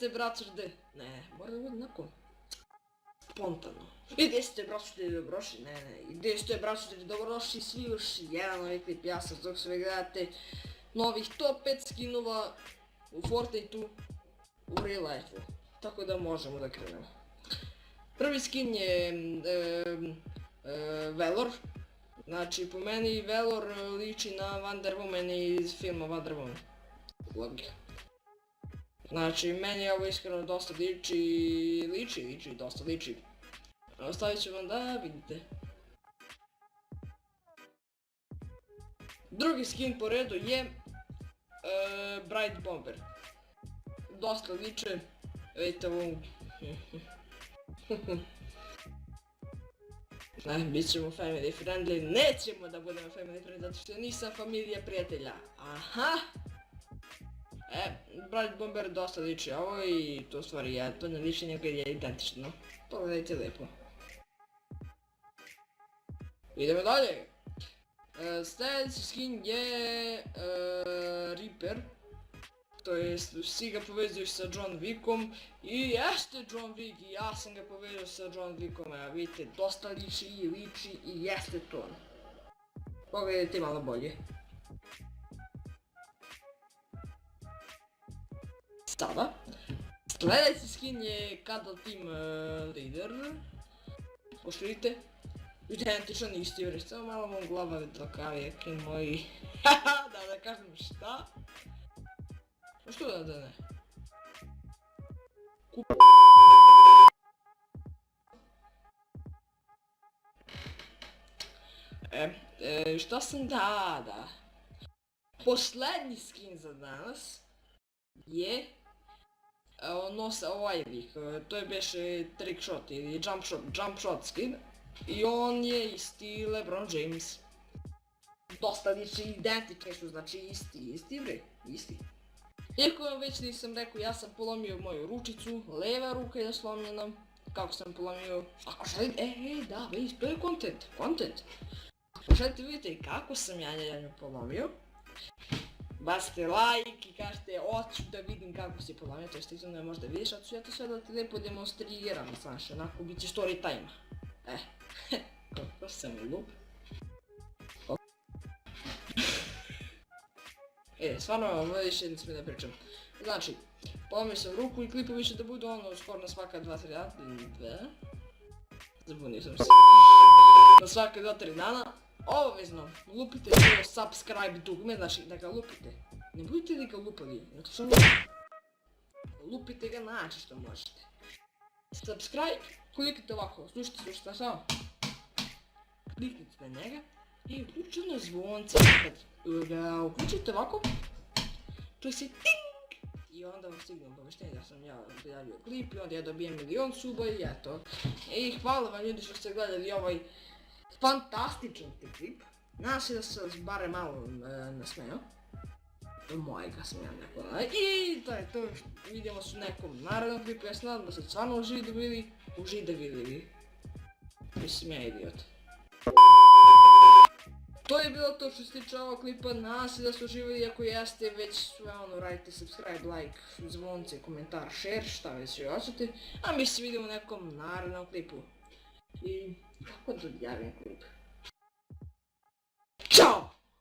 ste brat srde? Ne, mora da bude onako spontano. I gdje ste brat srde dobrošli? Ne. I gdje ste brat srde dobrošli svi još jedan novi klip. Ja sam dok sve gledate novih top 5 skinova u Fortniteu u real life-u. Tako da možemo da krenemo. Prvi skin je Velor. Znači po meni Velor liči na Wonder Woman iz filma Wonder Woman. Logika. Znači meni ovo iskreno dosta liči, dosta liči. Ostavit ću vam da vidite. Drugi skin po redu je Bright Bomber. Dosta liče, vidite ovu. Bit ćemo family friendly, nećemo da budemo family friendly zato što nisam familija prijatelja. Aha! Bright Bomber dosta liči ovo i to u stvari je, to ne liči nego je identično. Pogledajte lijepo. Idemo dalje! Sljedeći skin je Reaper. To jest, svi ga povezuju sa John Wickom i jeste John Wick i ja sam ga povezao sa John Wickom, a vidite, dosta liči i jeste to. Pogledajte malo bolje. Sada, sljedeći skin je Cuddle Team Leader. Pošto vidite, identičan isti vrš, samo malo mom glava kakav je kin moji. Da kažem šta? A što da ne? Šta sam da? Posljednji skin za danas je ovaj lik, to je beše trick shot ili jump shot skin i on je isti LeBron James. Dosta liči, identični su, znači isti bre, isti. Iako vam već nisam rekao, ja sam polomio moju ručicu, leva ruka je slomljena. Kako sam polomio, ako želite, da, već, to je content. Ako želite vidjeti kako sam ja nju polomio, bacite like i kažete hoću da vidim kako si polomio, to je što ne možda vidiš, a ću ja to sve da ti lijepo demonstriram, znaš, onako bit će story time. Kako sam lup. Stvarno ovo više ne smijem da pričam. Znači, polomio sam ruku i klipovi će da budu ono skoro na svaka 2-3 dana. Zabunio sam se. Na svaka 2-3 dana. Obavezno lupite to subscribe dugme, znači da ga lupite. Ne budete li ga lupali, zato što lupite ga način što možete. Subscribe, klikite ovako, slušajte šta samo. Kliknite na njega i uključite na zvonce. Kad ga uključite ovako, čuje se ting! I onda vam stigne obaveštenje da sam ja objavio klip i onda ja dobijem 1.000.000 suba i eto. I hvala vam ljudi što ste gledali ovaj fantastičan klip. Nadam se da sam vas barem malo nasmejao. Mojega sam ja neko. I to je to, vidimo se u nekom narednom klipu, ja se nadam da ste stvarno uživili. Mislim ja idiot. To je bilo to što se tiče ovog klipa, nadam se da ste uživali, ako jeste već sve ono radite subscribe, like, zvonce, komentar, share, šta već joj hoćete. A mi se vidimo u nekom narednom klipu. I kako da objavim klip?